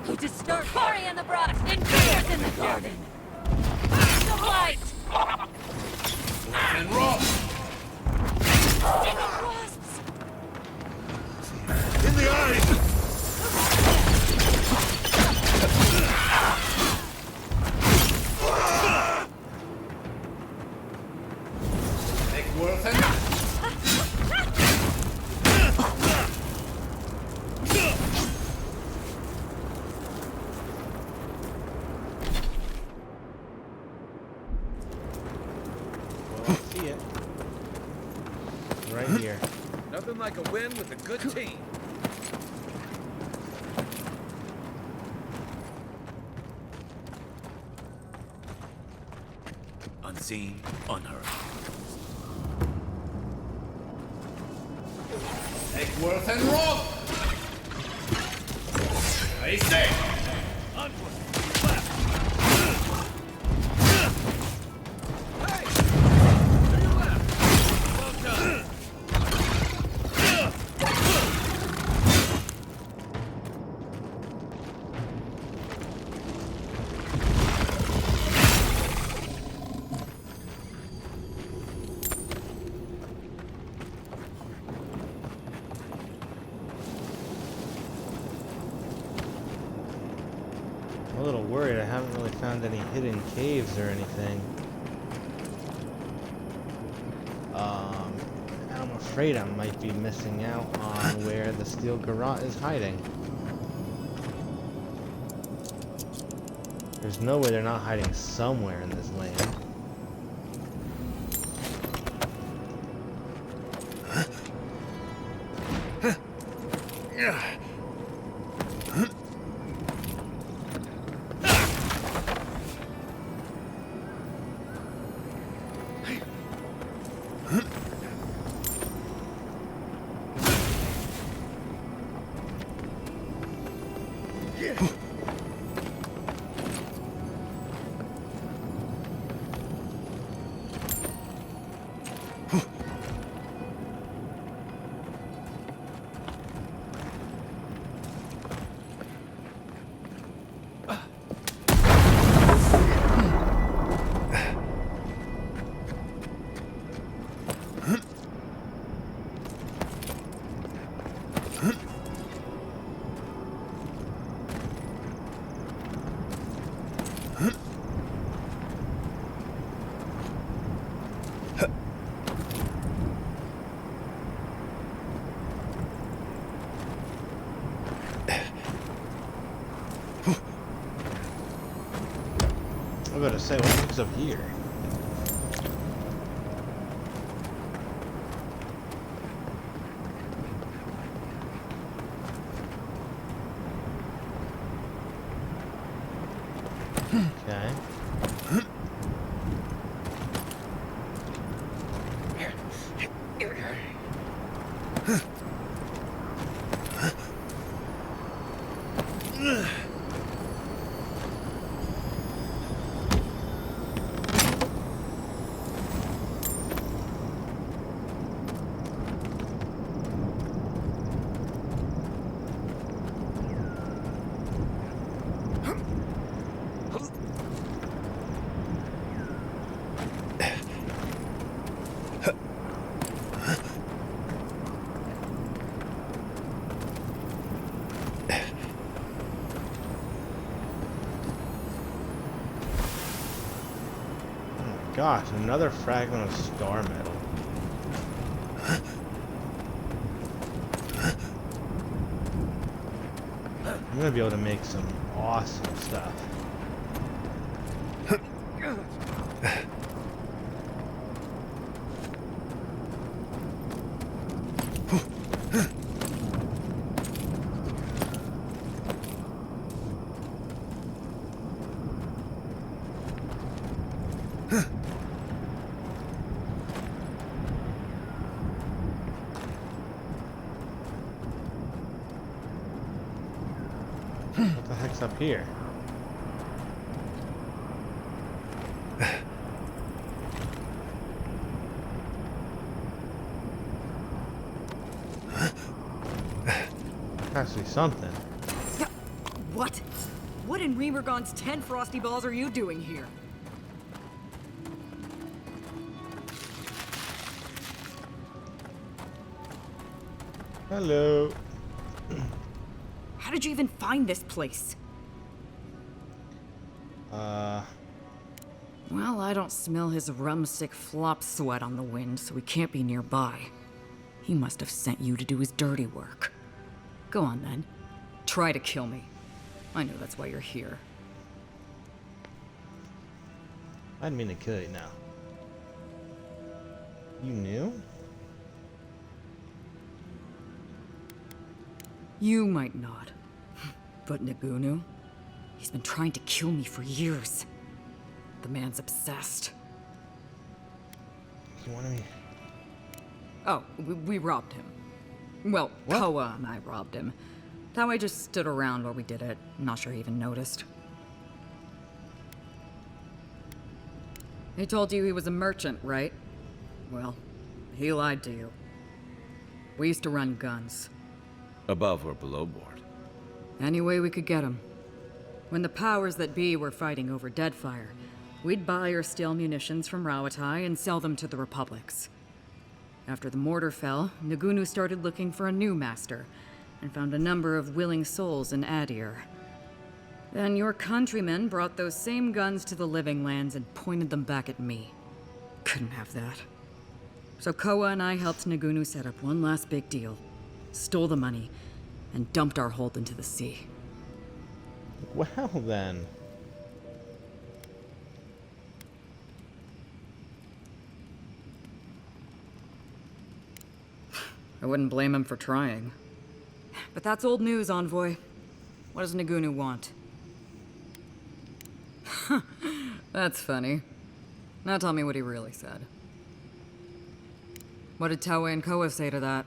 He disturbed Cory in the brush! Invaders in the garden! The light! And rock! Stinging wasps! In the eyes! Make worth it? See it. Right here. Nothing like a win with a good team. Unseen, unheard. Make worth and rock! I say! Onward, left. Hey! To your left. Well done. I'm a little worried. I haven't really found any hidden caves or anything. And I'm afraid I might be missing out on where the steel garrote is hiding. There's no way they're not hiding somewhere in this land. I was about to say, what's up here? Okay. Gosh, another fragment of star metal. I'm gonna be able to make some awesome stuff. What the heck's up here? Has to be something. What? What in Remergon's 10 frosty balls are you doing here? Hello. How did you even find this place? Well, I don't smell his rum-sick flop sweat on the wind, so he can't be nearby. He must have sent you to do his dirty work. Go on, then. Try to kill me. I know that's why you're here. I didn't mean to kill you now. You knew? You might not. But Nagunu? He's been trying to kill me for years. The man's obsessed. You wanted me? Oh, we robbed him. Well, What? Koa and I robbed him. That way just stood around while we did it. Not sure he even noticed. He told you he was a merchant, right? Well, he lied to you. We used to run guns. Above or below board? Any way we could get him. When the powers that be were fighting over Deadfire, we'd buy or steal munitions from Rawatai and sell them to the Republics. After the mortar fell, Nagunu started looking for a new master, and found a number of willing souls in Adir. Then your countrymen brought those same guns to the Living Lands and pointed them back at me. Couldn't have that. So Koa and I helped Nagunu set up one last big deal, stole the money, and dumped our hold into the sea. Well then. I wouldn't blame him for trying. But that's old news, Envoy. What does Nagunu want? That's funny. Now tell me what he really said. What did Taue and Koa say to that?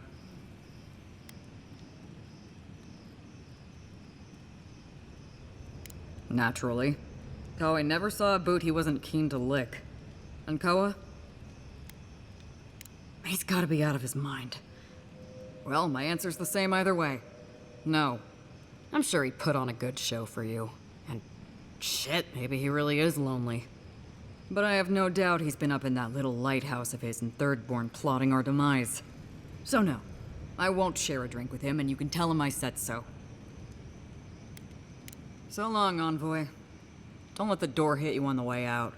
Naturally. Taue never saw a boot he wasn't keen to lick. And Koa? He's gotta be out of his mind. Well, my answer's the same either way. No. I'm sure he put on a good show for you. And shit, maybe he really is lonely. But I have no doubt he's been up in that little lighthouse of his in Thirdborn plotting our demise. So no, I won't share a drink with him, and you can tell him I said so. So long, Envoy. Don't let the door hit you on the way out.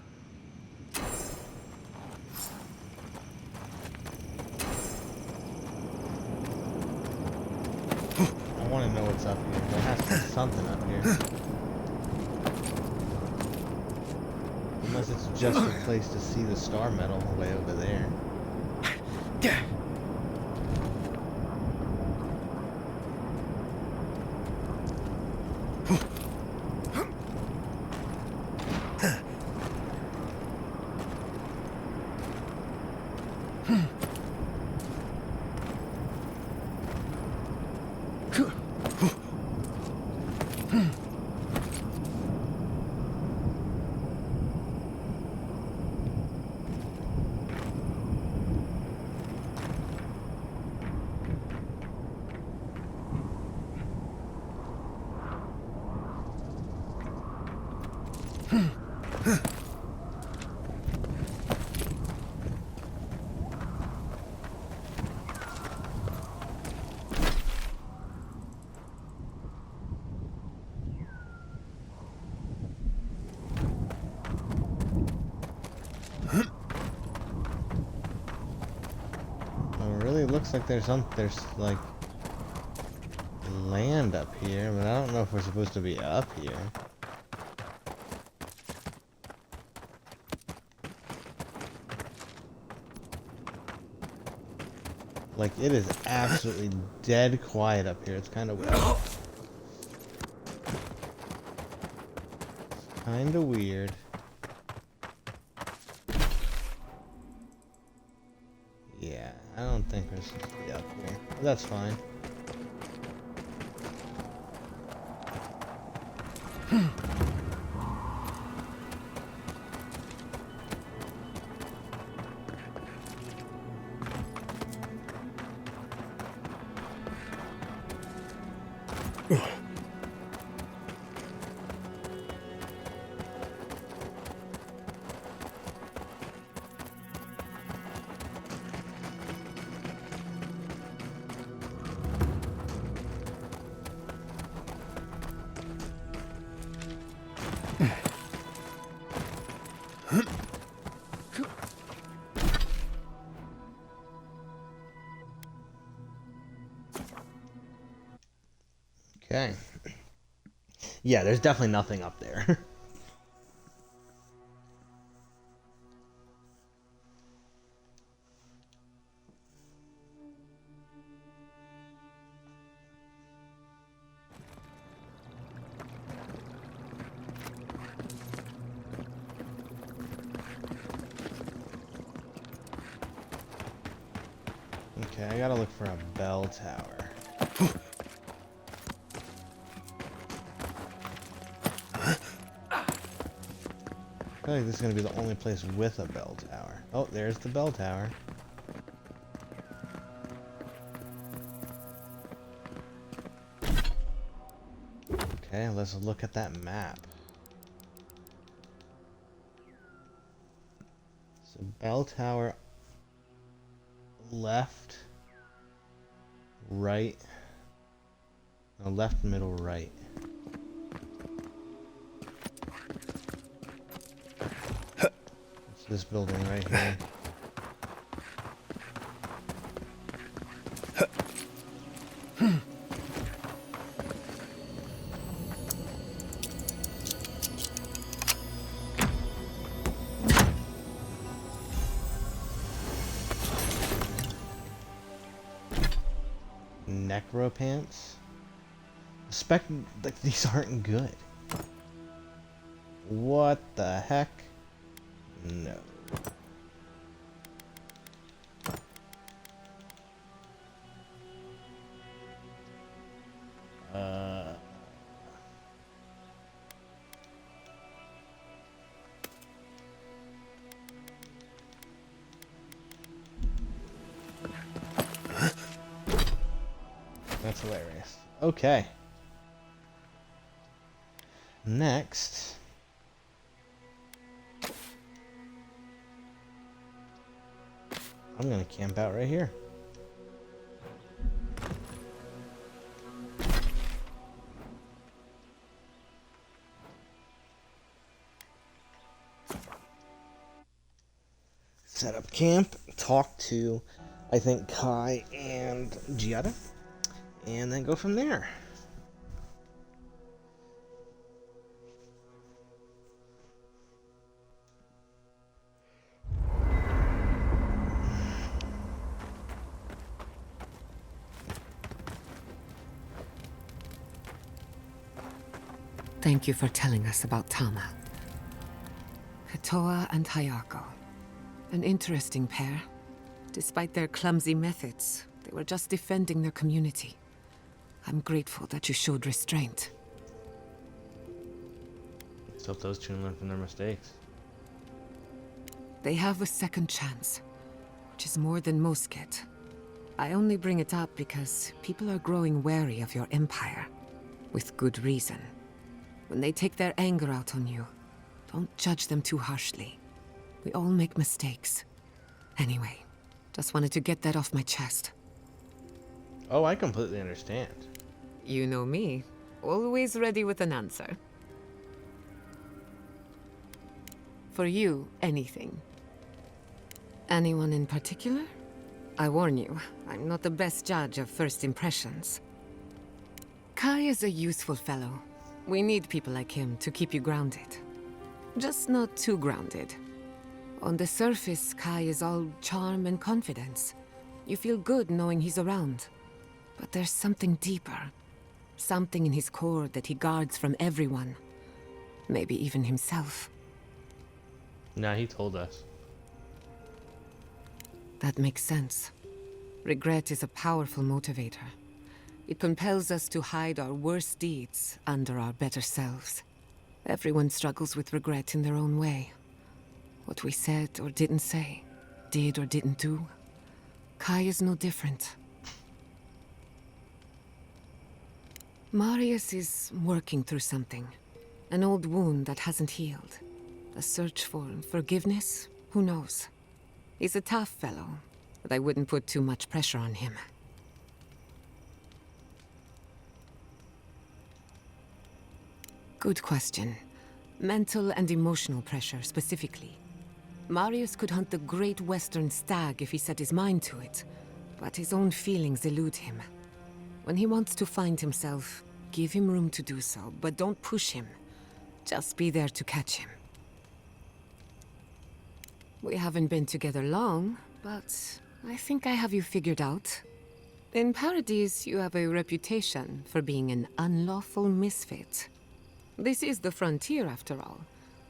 I want to know what's up here. There has to be something up here. Unless it's just a place to see the star medal way over there. It really looks like there's like land up here, but I don't know if we're supposed to be up here. Like, it is absolutely dead quiet up here. It's kind of weird. Kind of weird. Yeah, I don't think we're supposed to be up here. But that's fine. Okay. Yeah, there's definitely nothing up there. Okay, I gotta look for a bell tower. I feel like this is gonna be the only place with a bell tower. Oh, there's the bell tower. Okay, let's look at that map. So bell tower left, right, no, left, middle, right. It's this building right here. Necropants? Like, these aren't good. What the heck? No. That's hilarious. Okay. Next. I'm gonna camp out right here. Set up camp, talk to, I think, Kai and Giada, and then go from there. Thank you for telling us about Tama. Hatoa and Hayako. An interesting pair. Despite their clumsy methods, they were just defending their community. I'm grateful that you showed restraint. Let's hope those two learn from their mistakes. They have a second chance, which is more than most get. I only bring it up because people are growing wary of your empire. With good reason. When they take their anger out on you, don't judge them too harshly. We all make mistakes. Anyway, just wanted to get that off my chest. Oh, I completely understand. You know me, always ready with an answer. For you, anything. Anyone in particular? I warn you, I'm not the best judge of first impressions. Kai is a useful fellow. We need people like him to keep you grounded. Just not too grounded. On the surface, Kai is all charm and confidence. You feel good knowing he's around. But there's something deeper. Something in his core that he guards from everyone. Maybe even himself. Nah, he told us. That makes sense. Regret is a powerful motivator. It compels us to hide our worst deeds under our better selves. Everyone struggles with regret in their own way. What we said or didn't say, did or didn't do. Kai is no different. Marius is working through something. An old wound that hasn't healed. A search for forgiveness? Who knows? He's a tough fellow, but I wouldn't put too much pressure on him. Good question. Mental and emotional pressure, specifically. Marius could hunt the great western stag if he set his mind to it, but his own feelings elude him. When he wants to find himself, give him room to do so, but don't push him. Just be there to catch him. We haven't been together long, but I think I have you figured out. In Paradise, you have a reputation for being an unlawful misfit. This is the frontier, after all.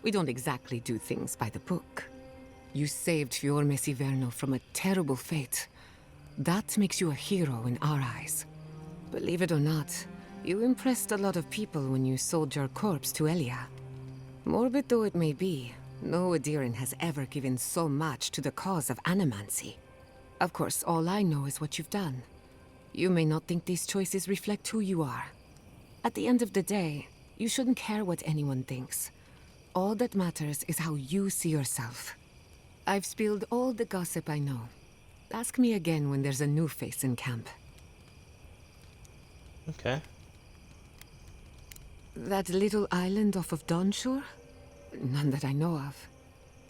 We don't exactly do things by the book. You saved Fiorme Siverno from a terrible fate. That makes you a hero in our eyes. Believe it or not, you impressed a lot of people when you sold your corpse to Elia. Morbid though it may be, no Adiran has ever given so much to the cause of animancy. Of course, all I know is what you've done. You may not think these choices reflect who you are. At the end of the day, you shouldn't care what anyone thinks. All that matters is how you see yourself. I've spilled all the gossip I know. Ask me again when there's a new face in camp. Okay. That little island off of Dawnshore? None that I know of.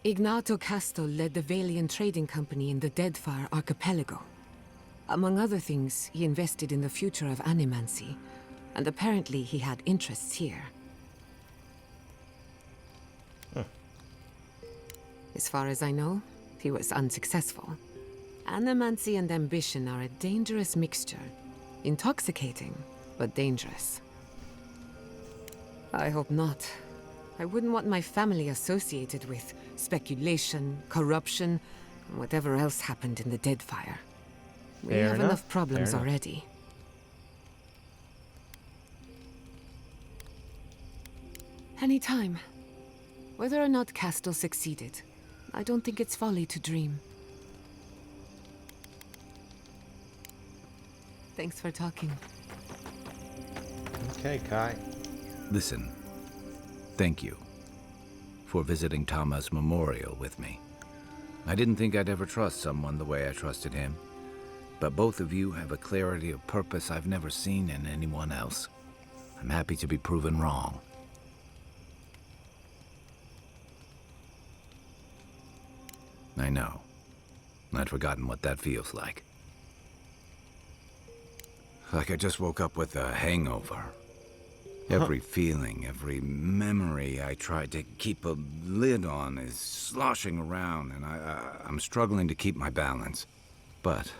Ignato Casto led the Valiant Trading Company in the Deadfire Archipelago. Among other things, he invested in the future of animancy, and apparently he had interests here. As far as I know, he was unsuccessful. Animancy and ambition are a dangerous mixture. Intoxicating, but dangerous. I hope not. I wouldn't want my family associated with speculation, corruption, and whatever else happened in the Deadfire. We Fair have enough. enough problems Fair enough. already. Anytime. Whether or not Castle succeeded, I don't think it's folly to dream. Thanks for talking. Okay, Kai. Listen, thank you for visiting Tama's memorial with me. I didn't think I'd ever trust someone the way I trusted him, but both of you have a clarity of purpose I've never seen in anyone else. I'm happy to be proven wrong. I know. I'd forgotten what that feels like. Like I just woke up with a hangover. Every feeling, every memory I tried to keep a lid on is sloshing around, and I'm struggling to keep my balance. But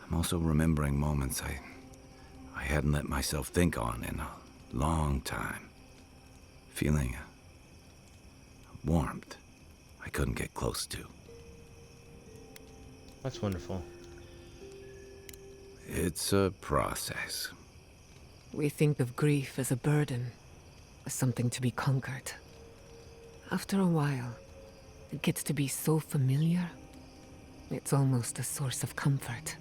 I'm also remembering moments I hadn't let myself think on in a long time. Feeling a warmth I couldn't get close to. That's wonderful. It's a process. We think of grief as a burden, as something to be conquered. After a while, it gets to be so familiar, it's almost a source of comfort.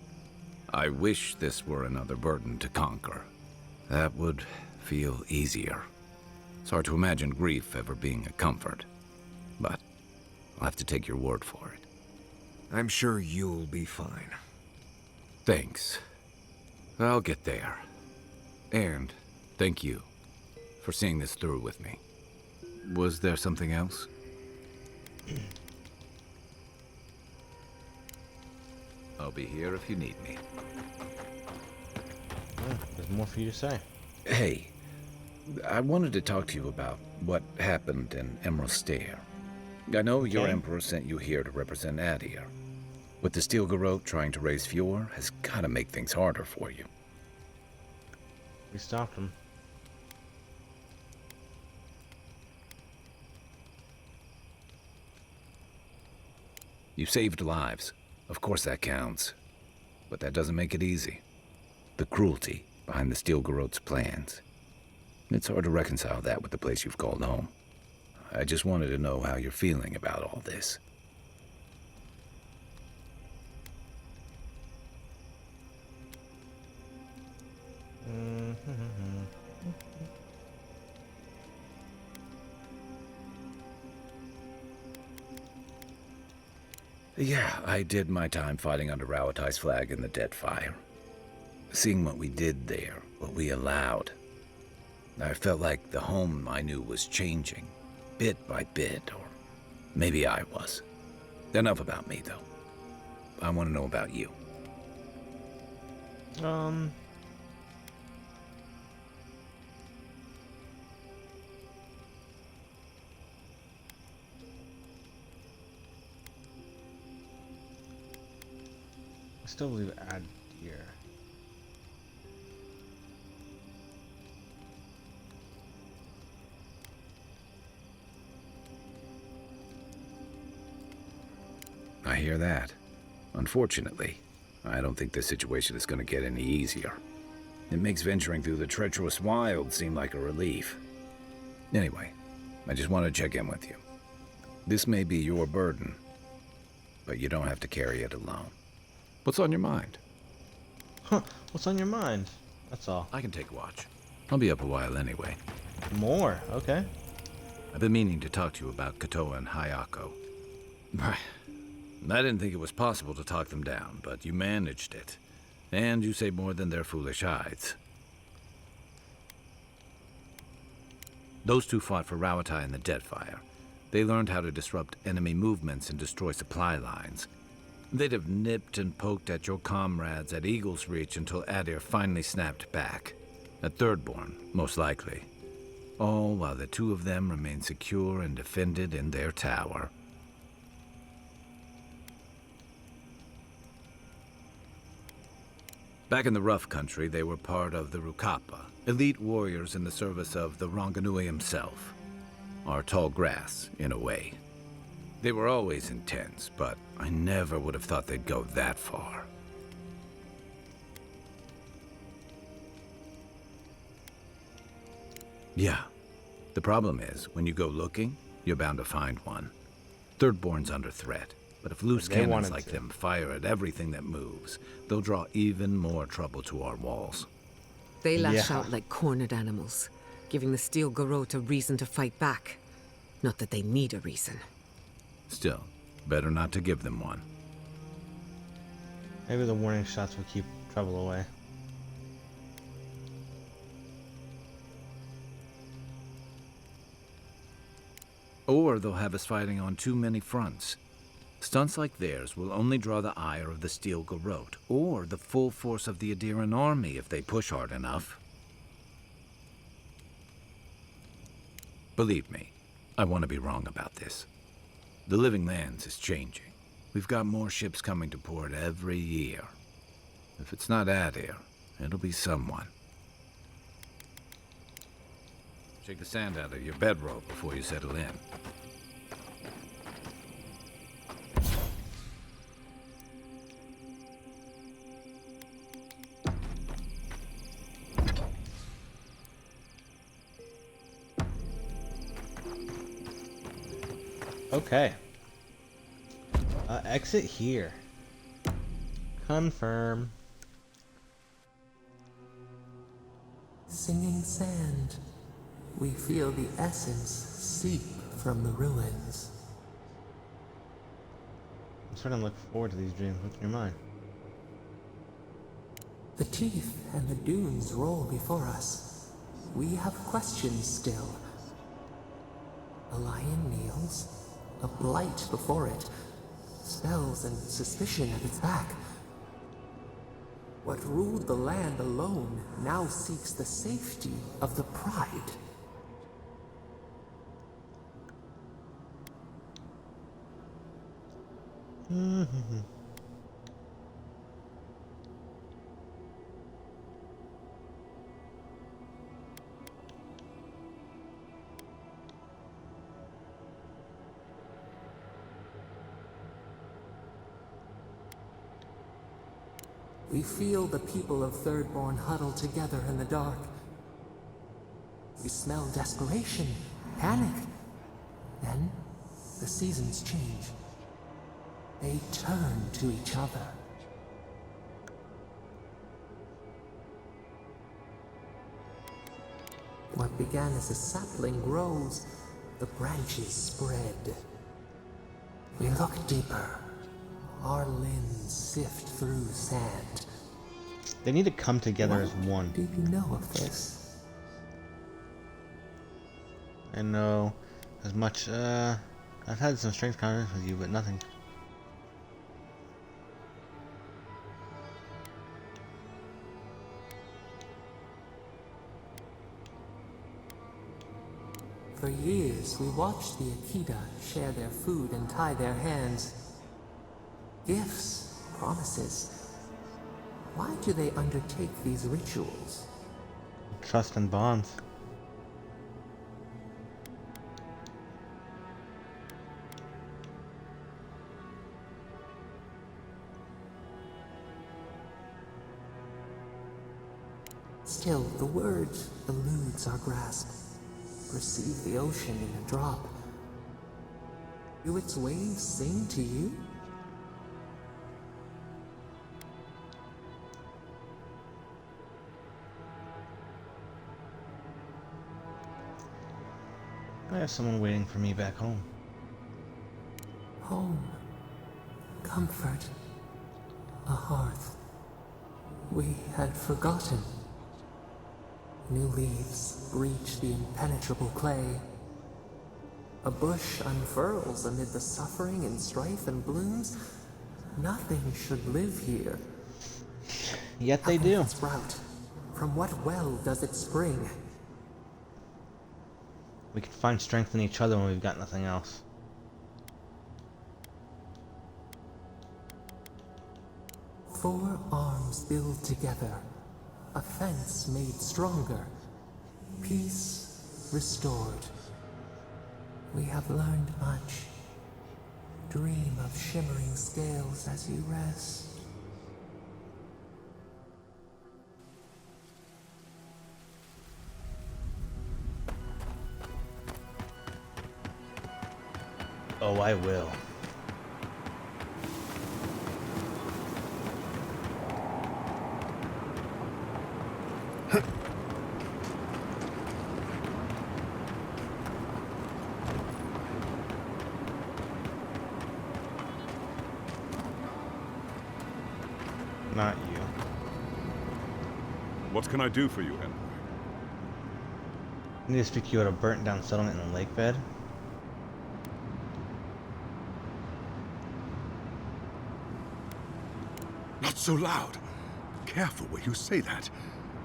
I wish this were another burden to conquer. That would feel easier. It's hard to imagine grief ever being a comfort, but I'll have to take your word for it. I'm sure you'll be fine. Thanks. I'll get there. And thank you for seeing this through with me. Was there something else? I'll be here if you need me. Yeah, there's more for you to say. Hey, I wanted to talk to you about what happened in Emerald Stair. I know your Okay. Emperor sent you here to represent Adir. With the Steel Garrote trying to raise Fjord has got to make things harder for you. We stopped him. You saved lives. Of course that counts. But that doesn't make it easy. The cruelty behind the Steel Garrote's plans. It's hard to reconcile that with the place you've called home. I just wanted to know how you're feeling about all this. Yeah, I did my time fighting under Rawatai's flag in the Deadfire. Seeing what we did there, what we allowed, I felt like the home I knew was changing, bit by bit, or maybe I was. Enough about me, though. I want to know about you. I still believe add here. I hear that. Unfortunately, I don't think this situation is going to get any easier. It makes venturing through the treacherous wild seem like a relief. Anyway, I just want to check in with you. This may be your burden, but you don't have to carry it alone. What's on your mind? Huh, what's on your mind? That's all. I can take watch. I'll be up a while anyway. More, okay. I've been meaning to talk to you about Kotoa and Hayako. I didn't think it was possible to talk them down, but you managed it. And you say more than their foolish hides. Those two fought for Rawatai in the Deadfire. They learned how to disrupt enemy movements and destroy supply lines. They'd have nipped and poked at your comrades at Eagle's Reach until Adir finally snapped back. At Thirdborn, most likely. All while the two of them remained secure and defended in their tower. Back in the rough country, they were part of the Rukapa, elite warriors in the service of the Ranganui himself. Our tall grass, in a way. They were always intense, but I never would have thought they'd go that far. Yeah. The problem is, when you go looking, you're bound to find one. Thirdborn's under threat. But if loose cannons like them fire at everything that moves, they'll draw even more trouble to our walls. They lash out like cornered animals, giving the Steel Garrote a reason to fight back. Not that they need a reason. Still, better not to give them one. Maybe the warning shots will keep trouble away. Or they'll have us fighting on too many fronts. Stunts like theirs will only draw the ire of the Steel Garrote, or the full force of the Adiran army if they push hard enough. Believe me, I want to be wrong about this. The Living Lands is changing. We've got more ships coming to port every year. If it's not Adir, it'll be someone. Shake the sand out of your bedroll before you settle in. Okay. Exit here. Confirm. Singing sand, we feel the essence seep from the ruins. I'm starting to look forward to these dreams. What's in your mind? The teeth and the dunes roll before us. We have questions still. A lion kneels, a blight before it, spells and suspicion at its back. What ruled the land alone now seeks the safety of the pride. We feel the people of Thirdborn huddle together in the dark. We smell desperation, panic. Then, the seasons change. They turn to each other. What began as a sapling grows, the branches spread. We look deeper. Our limbs sift through sand. They need to come together as one. Do you know of this? I know as much, I've had some strength contests with you, but nothing. For years, we watched the Akita share their food and tie their hands. Gifts, promises. Why do they undertake these rituals? Trust and bonds. Still, the word eludes our grasp. Receive the ocean in a drop. Do its waves sing to you? I have someone waiting for me back home. Home. Comfort. A hearth. We had forgotten. New leaves breach the impenetrable clay. A bush unfurls amid the suffering and strife and blooms. Nothing should live here. Yet they How do. can it sprout? From what well does it spring? We can find strength in each other when we've got nothing else. Four arms build together, a fence made stronger, peace restored. We have learned much. Dream of shimmering scales as you rest. Oh, I will. Not you. What can I do for you, Henry? I need to speak to you at a burnt down settlement in the lake bed. Not so loud. Careful where you say that.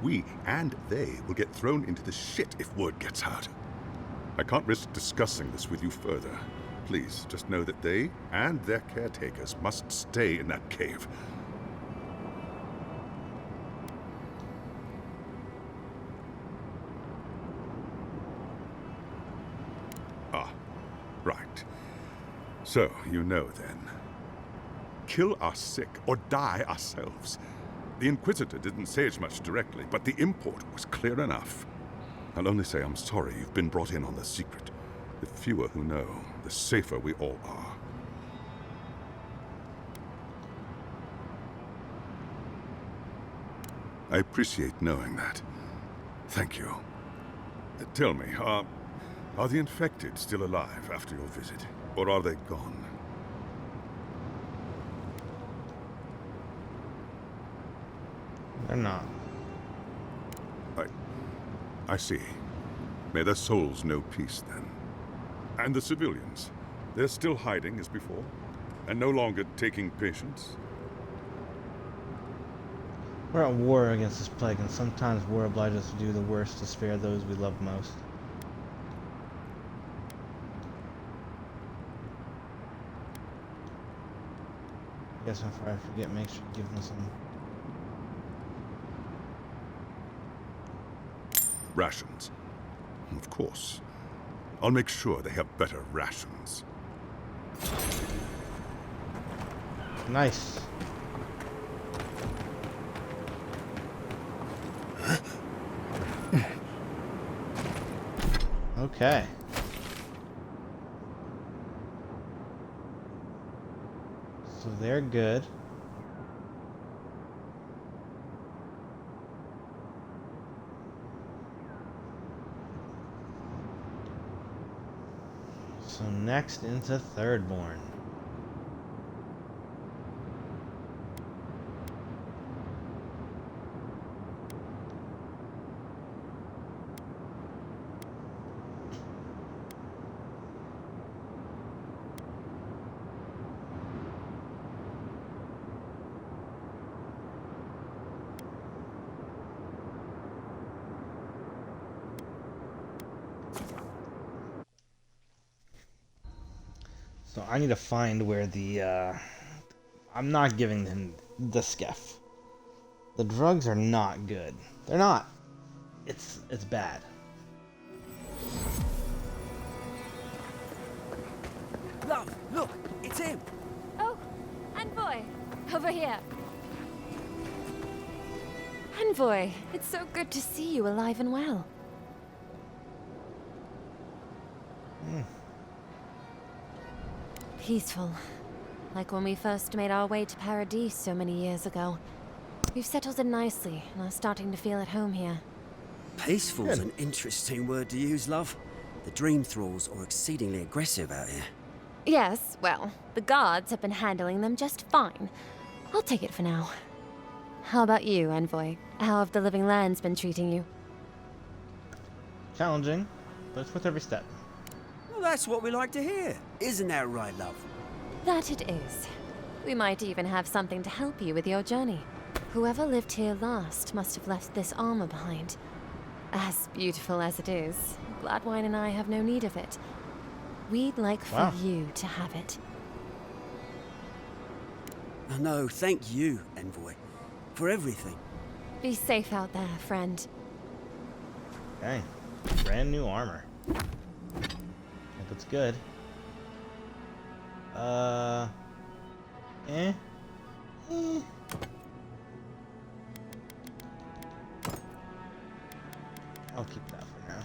We and they will get thrown into the shit if word gets out. I can't risk discussing this with you further. Please, just know that they and their caretakers must stay in that cave. Ah, right. So, you know then. Kill our sick or die ourselves. The Inquisitor didn't say as much directly, but the import was clear enough. I'll only say I'm sorry you've been brought in on the secret. The fewer who know, the safer we all are. I appreciate knowing that. Thank you. Tell me, are the infected still alive after your visit? Or are they gone? They're not. I see. May their souls know peace, then. And the civilians? They're still hiding as before? And no longer taking patients? We're at war against this plague, and sometimes war obliges us to do the worst to spare those we love most. I guess before I forget, make sure you give them some. Rations. Of course. I'll make sure they have better rations. Nice. Okay. So they're good. So next into Thirdborn. So I need to find where the, I'm not giving him the skeff. The drugs are not good. They're not. It's bad. Love, look, it's him. Oh, Envoy, over here. Envoy, it's so good to see you alive and well. Peaceful. Like when we first made our way to Paradise so many years ago. We've settled in nicely and are starting to feel at home here. Peaceful's an interesting word to use, love. The Dream Thralls are exceedingly aggressive out here. Yes, well, the guards have been handling them just fine. I'll take it for now. How about you, Envoy? How have the Living Lands been treating you? Challenging, but it's worth every step. Well, that's what we like to hear. Isn't that right, love? That it is. We might even have something to help you with your journey. Whoever lived here last must have left this armor behind. As beautiful as it is, Gladwine and I have no need of it. We'd like for you to have it. Oh, no, thank you, Envoy, for everything. Be safe out there, friend. Okay. Brand new armor. Hope it's good. Eh. I'll keep that for now.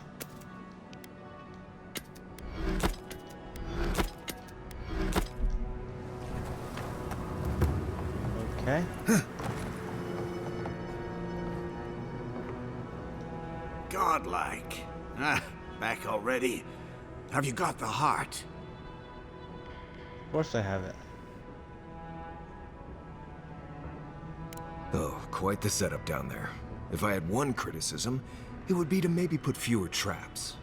Okay. Godlike. Ah, back already? Have you got the heart? Of course I have it. Oh, quite the setup down there. If I had one criticism, it would be to maybe put fewer traps.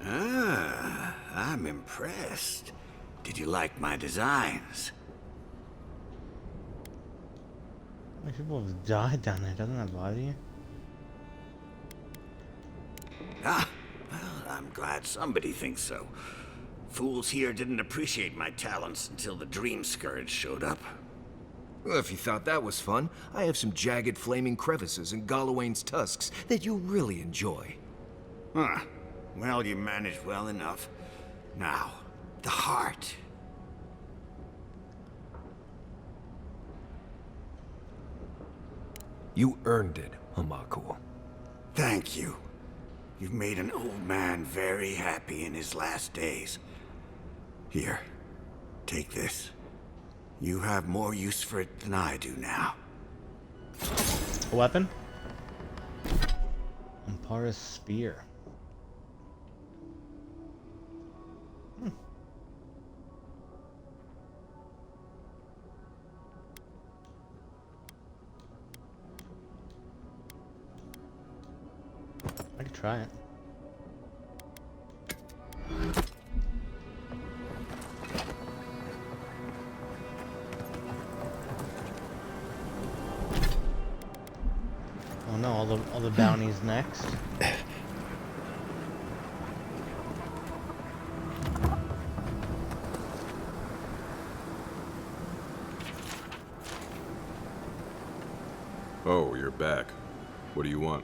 Ah, I'm impressed. Did you like my designs? How many people have died down there? Doesn't that bother you? Ah, well, I'm glad somebody thinks so. Fools here didn't appreciate my talents until the Dream Scourge showed up. Well, if you thought that was fun, I have some jagged flaming crevices in Galawain's tusks that you'll really enjoy. Huh. Well, you managed well enough. Now, the heart. You earned it, Hamaku. Thank you. You've made an old man very happy in his last days. Here, take this. You have more use for it than I do now. A weapon? Ampara's spear. I could try it. Oh no, all the bounties next. Oh, you're back. What do you want?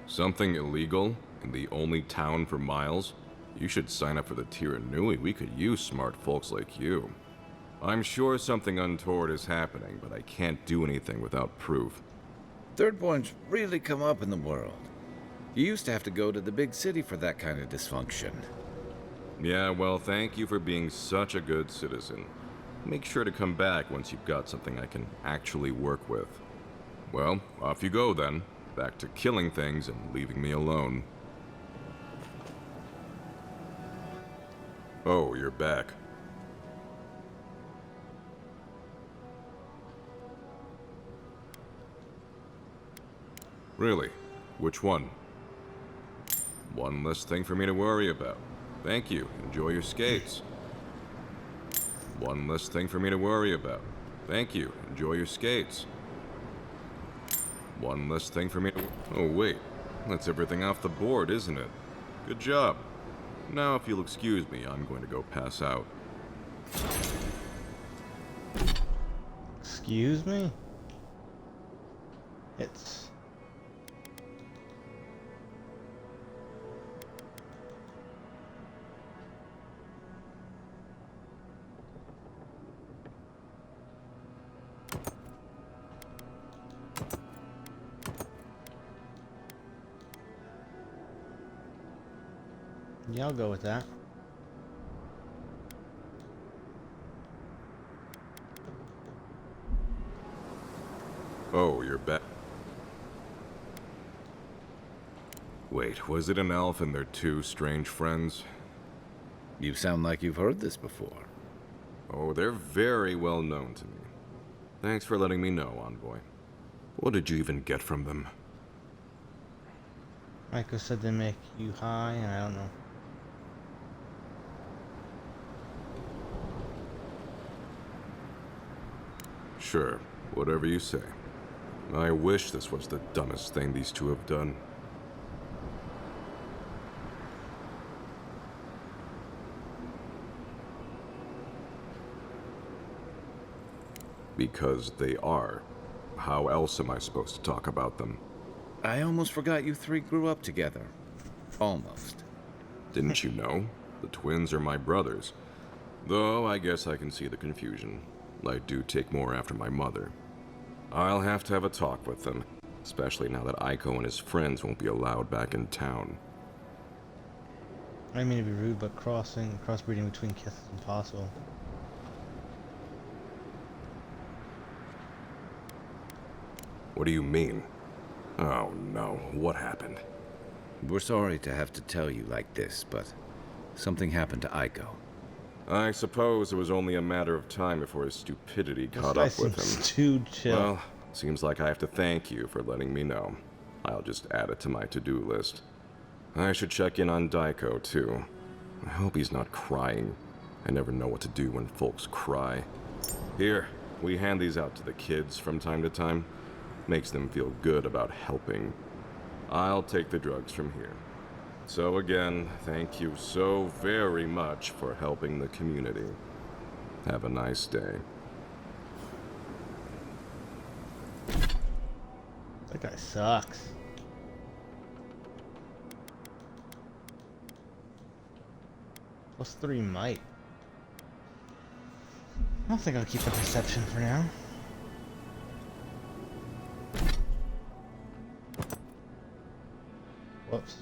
Something illegal in the only town for miles? You should sign up for the Tiranui. We could use smart folks like you. I'm sure something untoward is happening, but I can't do anything without proof. Thirdborn's really come up in the world. You used to have to go to the big city for that kind of dysfunction. Yeah, well, thank you for being such a good citizen. Make sure to come back once you've got something I can actually work with. Well, off you go then. Back to killing things and leaving me alone. Oh, you're back. Really? Which one? One less thing for me to worry about. Thank you. Enjoy your skates. One less thing for me to worry about. Thank you. Enjoy your skates. One less thing for me to... Oh, wait. That's everything off the board, isn't it? Good job. Now, if you'll excuse me, I'm going to go pass out. Excuse me? It's... Yeah, I'll go with that. Oh, you're back. Wait, was it an elf and their two strange friends? You sound like you've heard this before. Oh, they're very well known to me. Thanks for letting me know, Envoy. What did you even get from them? Michael said they make you high, and I don't know. Sure, whatever you say. I wish this was the dumbest thing these two have done. Because they are. How else am I supposed to talk about them? I almost forgot you three grew up together. Almost. Didn't you know? The twins are my brothers. Though I guess I can see the confusion. I do take more after my mother. I'll have to have a talk with them, especially now that Aiko and his friends won't be allowed back in town. I didn't mean to be rude, but crossbreeding between kids is impossible. What do you mean? Oh no, what happened? We're sorry to have to tell you like this, but something happened to Aiko. I suppose it was only a matter of time before his stupidity caught up with him. Too chill. Well, seems like I have to thank you for letting me know. I'll just add it to my to-do list. I should check in on Daiko, too. I hope he's not crying. I never know what to do when folks cry. Here, we hand these out to the kids from time to time. Makes them feel good about helping. I'll take the drugs from here. So again, thank you so very much for helping the community. Have a nice day. That guy sucks. +3 might. I don't think I'll keep the perception for now. Whoops.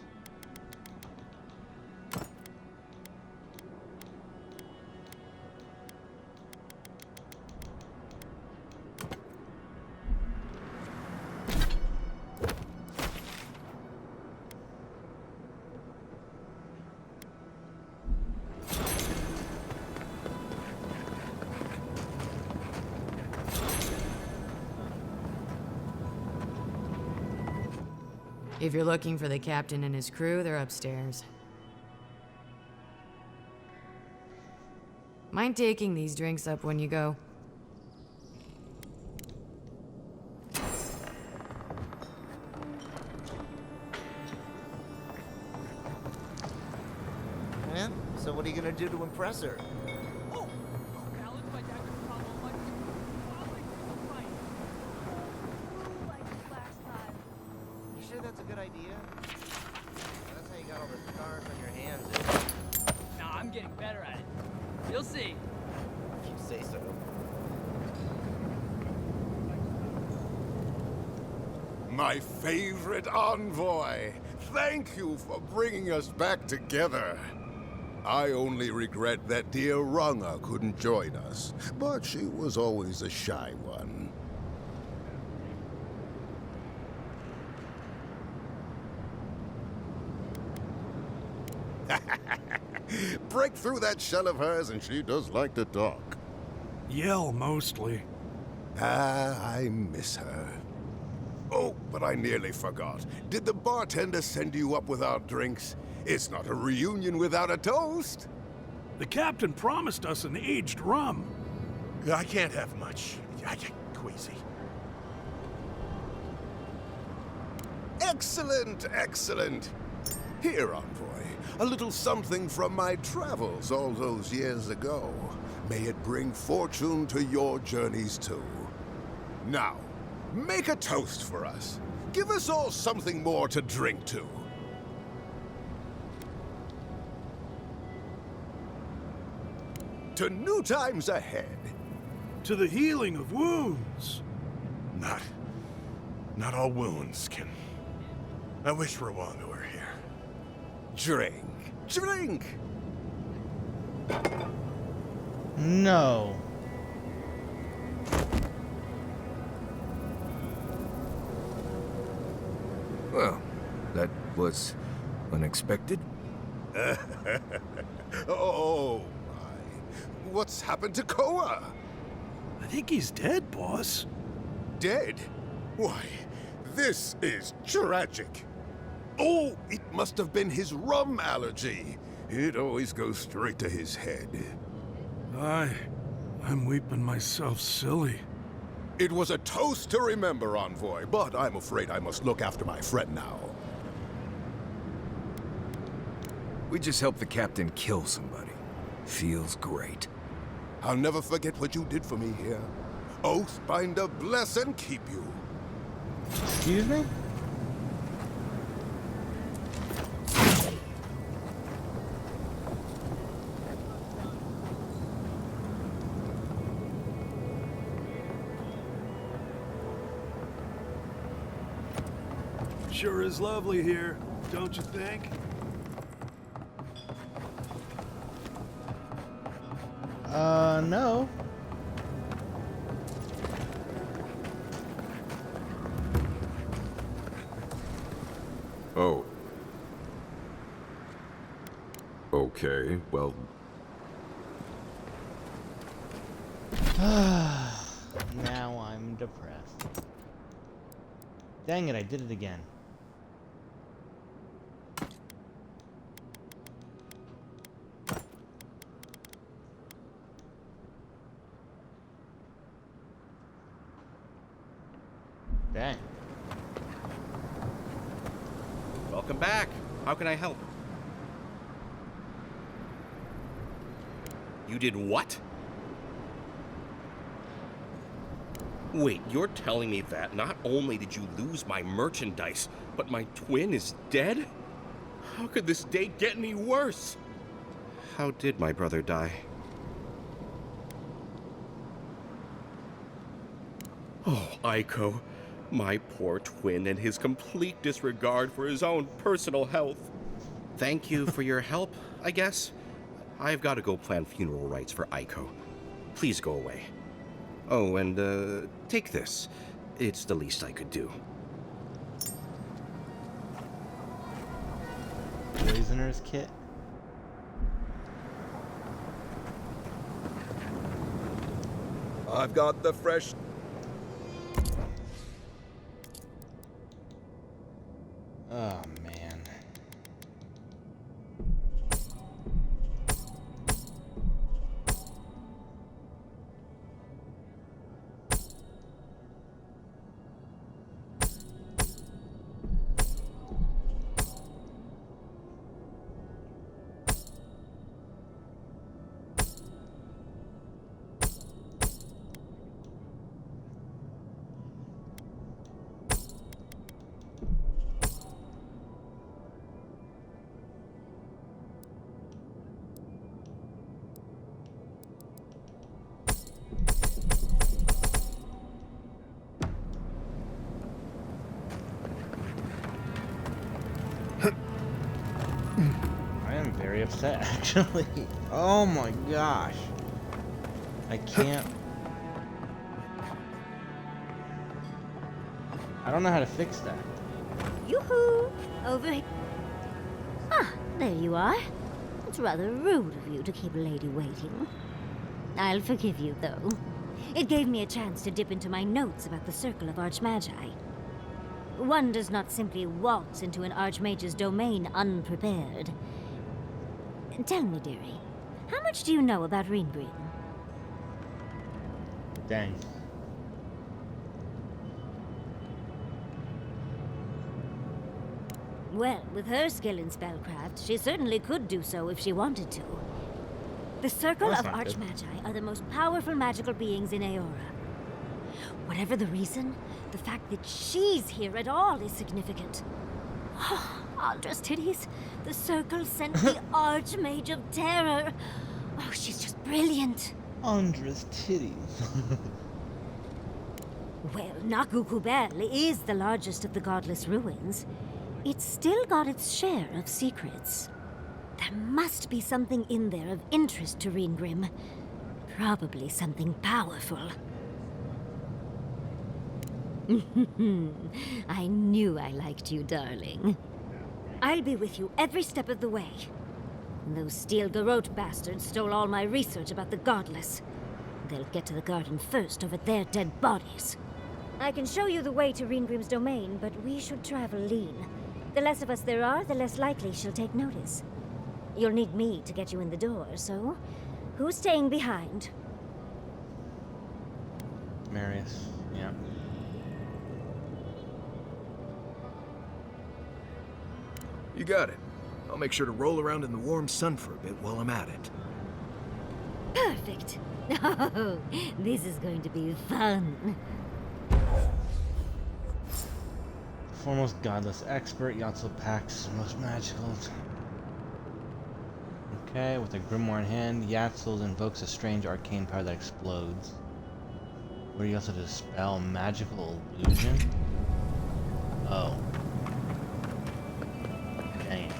If you're looking for the captain and his crew, they're upstairs. Mind taking these drinks up when you go? Yeah? So what are you gonna do to impress her? You sure that's a good idea? That's how you got all the scars on your hands. Nah, I'm getting better at it. You'll see. If you say so. My favorite envoy! Thank you for bringing us back together. I only regret that dear Runga couldn't join us, but she was always a shy one. Break through that shell of hers and she does like to talk. Yell, mostly. I miss her. Oh, but I nearly forgot. Did the bartender send you up with our drinks? It's not a reunion without a toast. The captain promised us an aged rum. I can't have much. I get queasy. Excellent, excellent. Here, Envoy, a little something from my travels all those years ago. May it bring fortune to your journeys too. Now, make a toast for us. Give us all something more to drink to. To new times ahead. To the healing of wounds. Not all wounds can... I wish Rwanda were here. Drink. Drink! No. Well, that was unexpected. Oh, my. What's happened to Koa? I think he's dead, boss. Dead? Why, this is tragic. Oh, it must have been his rum allergy. It always goes straight to his head. I'm weeping myself silly. It was a toast to remember, Envoy, but I'm afraid I must look after my friend now. We just helped the captain kill somebody. Feels great. I'll never forget what you did for me here. Oathbinder bless and keep you. Excuse me? Sure is lovely here, don't you think? No. Oh. Okay, well... Now I'm depressed. Dang it, I did it again. Dang. Welcome back. How can I help? You did what? Wait, you're telling me that not only did you lose my merchandise, but my twin is dead? How could this day get any worse? How did my brother die? Oh, Aiko. My poor twin and his complete disregard for his own personal health. Thank you for your help, I guess. I've got to go plan funeral rites for Aiko. Please go away. Oh, and, take this. It's the least I could do. Poisoner's kit. I've got the fresh... Oh, man. Very upset, actually. Oh my gosh. I can't. I don't know how to fix that. Yoo-hoo! Over here. Ah, there you are. It's rather rude of you to keep a lady waiting. I'll forgive you, though. It gave me a chance to dip into my notes about the Circle of Archmagi. One does not simply waltz into an Archmage's domain unprepared. Tell me, dearie, how much do you know about Reenbreed? Dang. It Well, with her skill in spellcraft, she certainly could do so if she wanted to. The Circle That's of not good. Archmagi are the most powerful magical beings in Aora. Whatever the reason, the fact that she's here at all is significant. Aldra's titties. The Circle sent the Archmage of Terror. Oh, she's just brilliant. Andra's titties. Well, Nakukubel is the largest of the godless ruins. It's still got its share of secrets. There must be something in there of interest to Reengrim. Probably something powerful. I knew I liked you, darling. I'll be with you every step of the way. Those Steel Garrote bastards stole all my research about the Godless. They'll get to the garden first over their dead bodies. I can show you the way to Reengrim's domain, but we should travel lean. The less of us there are, the less likely she'll take notice. You'll need me to get you in the door, so who's staying behind? Marius, yeah. You got it. I'll make sure to roll around in the warm sun for a bit while I'm at it. Perfect. Oh, this is going to be fun. Foremost godless expert, Yatzel Pax, most magical. Okay, with a grimoire in hand, Yatzel invokes a strange arcane power that explodes. Where you also dispel magical illusion? Oh. Dang it.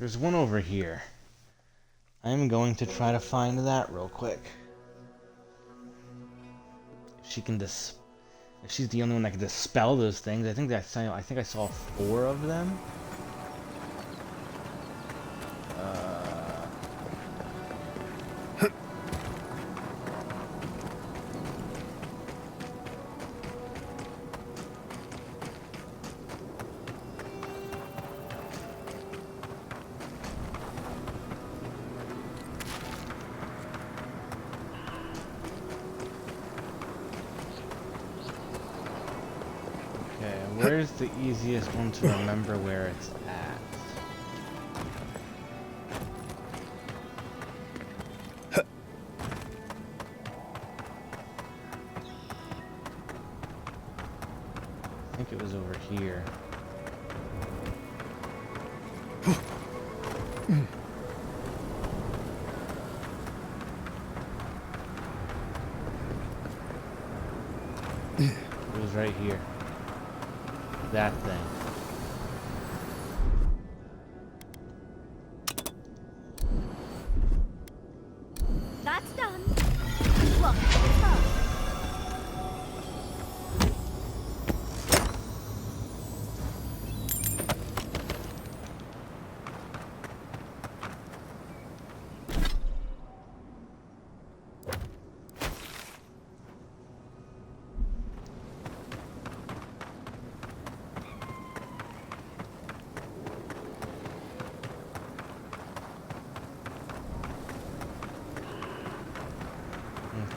There's one over here. I'm going to try to find that real quick. If she can if she's the only one that can dispel those things, I think I saw 4 of them. Where's the easiest one to remember where it's at? I think it was over here. It was right here. That thing. That's done. Look, it's her.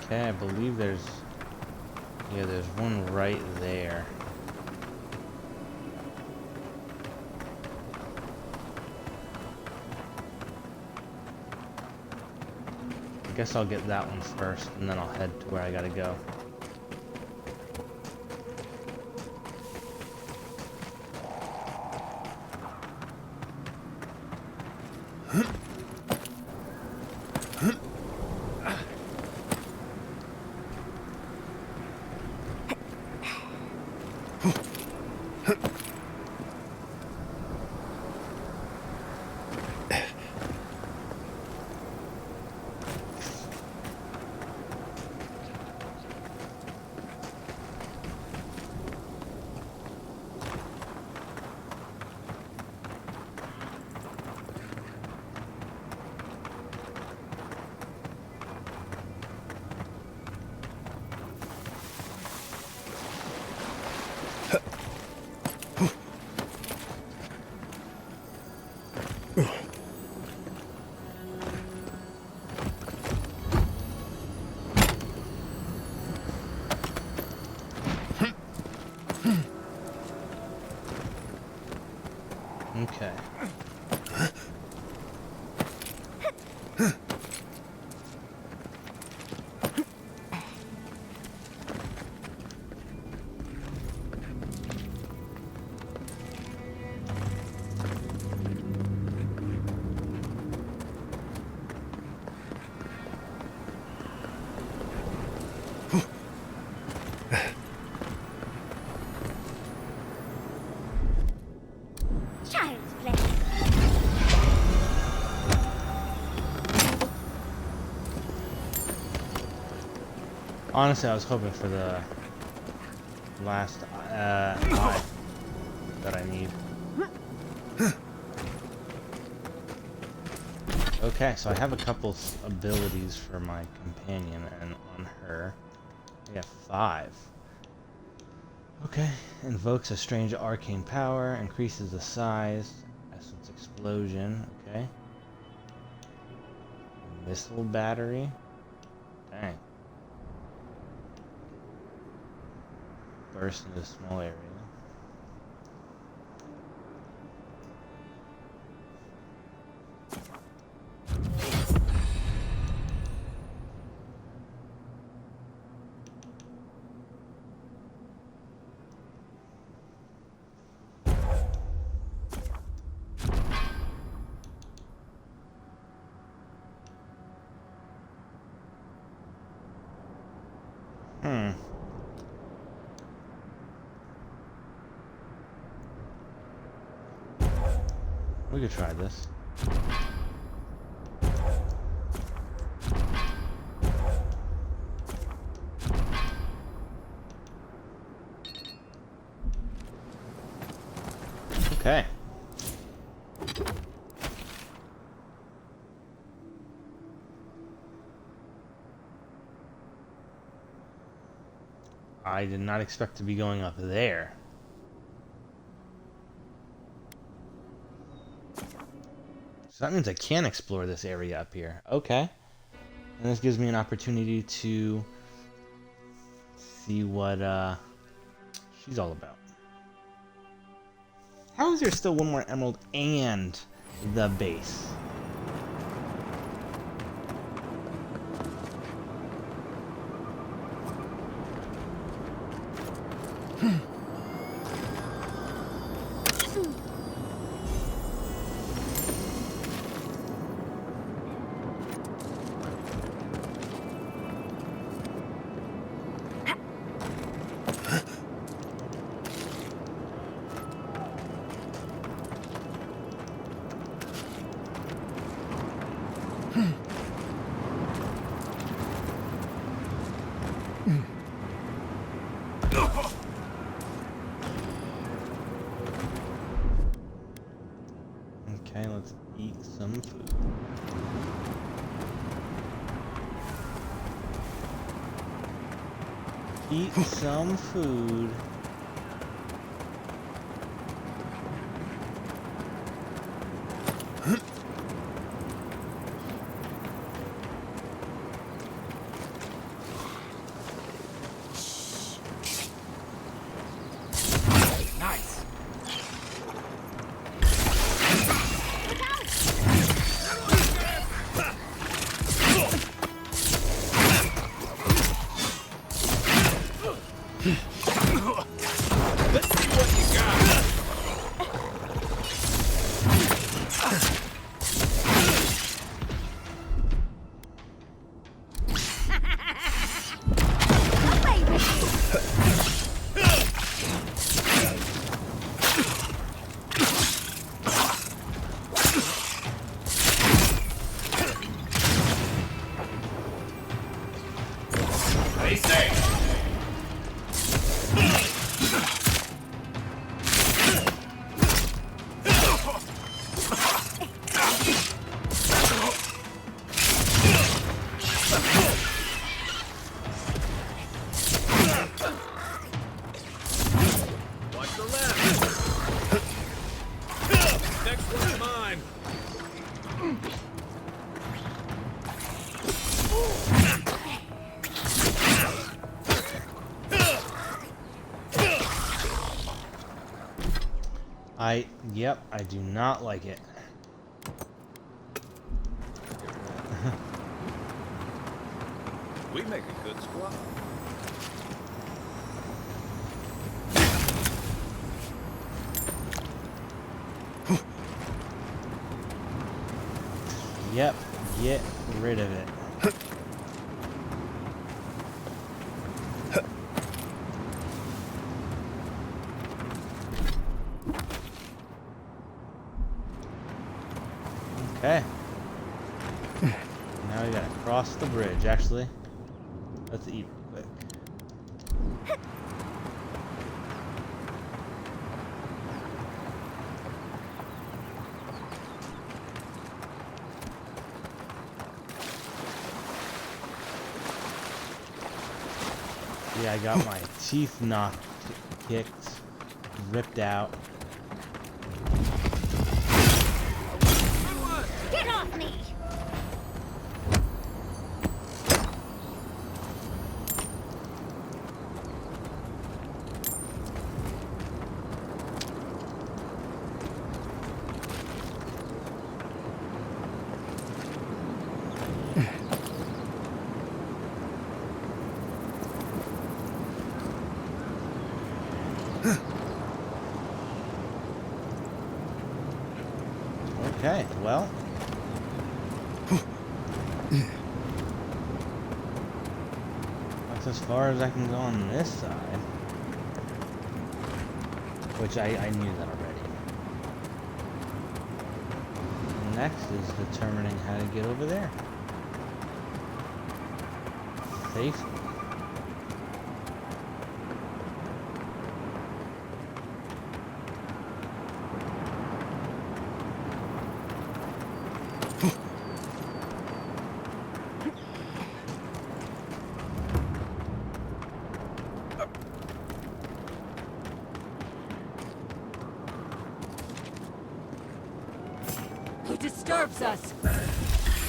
Okay, I believe there's one right there. I guess I'll get that one first, and then I'll head to where I gotta go. Child's play. Honestly, I was hoping for the last eye that I need. Okay, so I have a couple abilities for my companion, and on her, I got 5. Okay, invokes a strange arcane power, increases the size, essence explosion, okay. Missile battery, dang. Burst into a small area. We could try this. Okay. I did not expect to be going up there. So that means I can explore this area up here. Okay. And this gives me an opportunity to see what she's all about. How is there still one more emerald and the base? Okay, let's eat some food. Eat some food. Nice. Let's see what you got. Stay safe. Watch the left. Next one's mine. Yep, I do not like it. We make a good squad. Yep, get rid of it. cross the bridge, actually. Let's eat real quick. Yeah, I got my teeth knocked, kicked, ripped out. Get off me! Okay, well. That's as far as I can go on this side. Which I knew that already. Next is determining how to get over there. Safely. He disturbs us.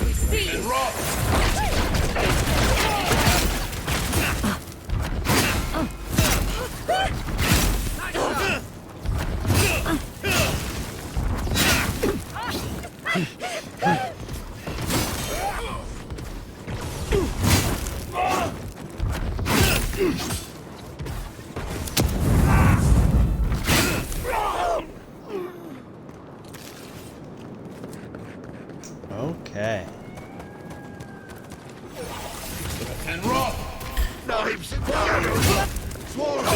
We see. Okay. And rock! Knives and daggers! Swords!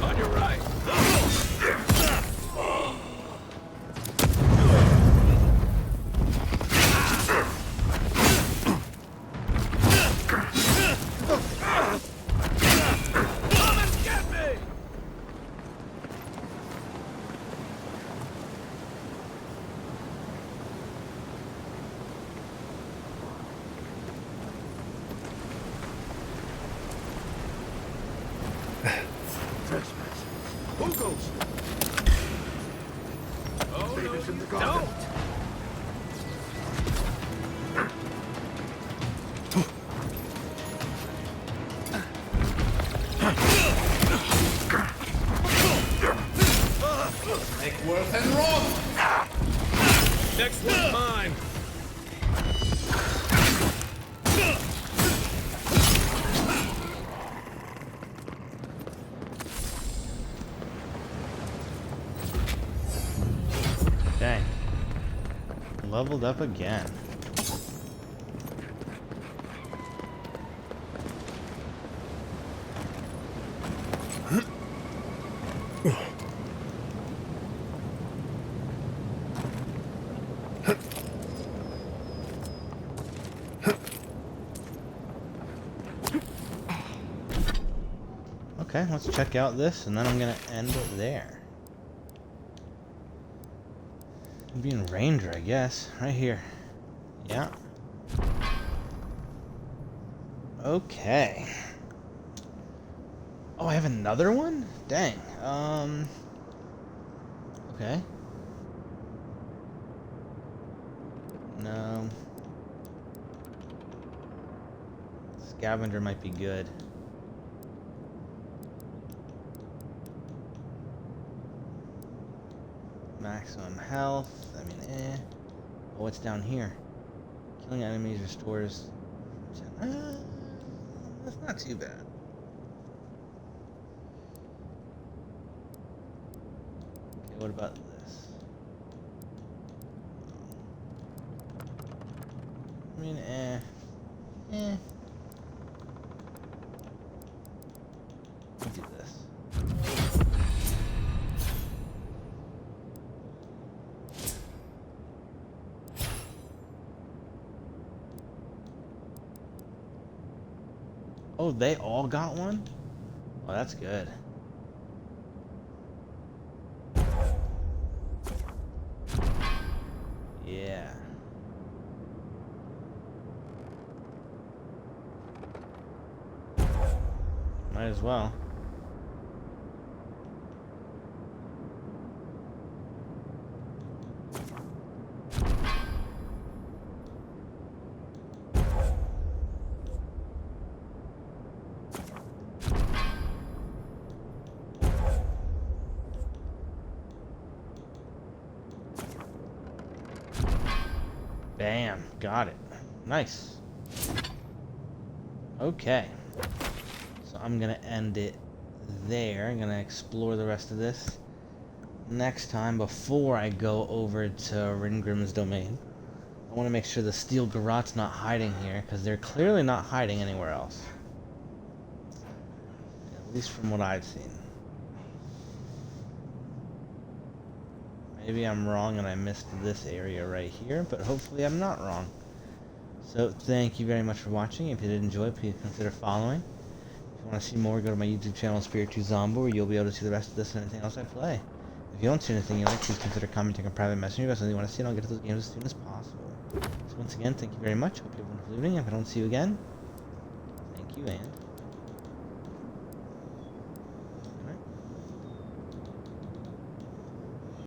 On your right! Come and get me! Who goes? Oh, no, in the garden. Make worth and wrong! Next one's mine! Dang. Leveled up again. Okay, let's check out this, and then I'm gonna end it there. Being ranger, I guess. Right here. Yeah. Okay. Oh, I have another one? Dang. Okay. No. Scavenger might be good. Maximum health. I mean, eh. Oh, what's down here? Killing enemies restores. That's not too bad. Okay, what about this? I mean, eh. Eh. Let's do this. Oh, they all got one? Oh, that's good. Yeah. Might as well. Bam, got it. Nice. Okay. So I'm gonna end it there. I'm gonna explore the rest of this next time before I go over to Ringrim's domain. I want to make sure the steel garrot's not hiding here, because they're clearly not hiding anywhere else. At least from what I've seen. Maybe I'm wrong and I missed this area right here, but hopefully I'm not wrong. So thank you very much for watching. If you did enjoy, please consider following. If you want to see more, go to my YouTube channel, Spiritu Zombo, where you'll be able to see the rest of this and anything else I play. If you don't see anything you like, please consider commenting or private messaging us. You want to see, and I'll get to those games as soon as possible. So once again, thank you very much. Hope you have a wonderful evening. If I don't see you again, thank you and